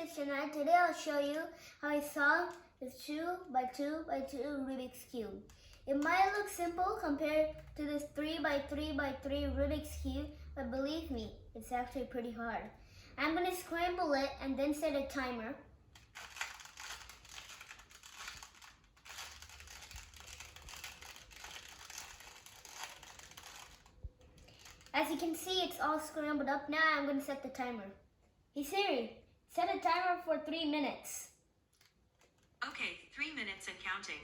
Sid Shivnath. Today I'll show you how I solved this 2x2x2 Rubik's Cube. It might look simple compared to this 3x3x3 Rubik's Cube, but believe me, it's actually pretty hard. I'm going to scramble it and then set a timer. As you can see, it's all scrambled up. Now I'm going to set the timer. Hey Siri, set a timer for 3 minutes. Okay, 3 minutes and counting.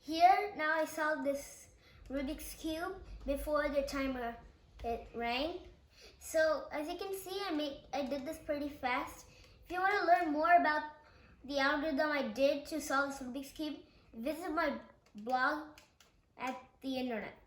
Here, now I solved this Rubik's Cube before the timer it rang. So as you can see, I did this pretty fast. If you want to learn more about the algorithm I did to solve this Rubik's Cube, visit my blog at the internet.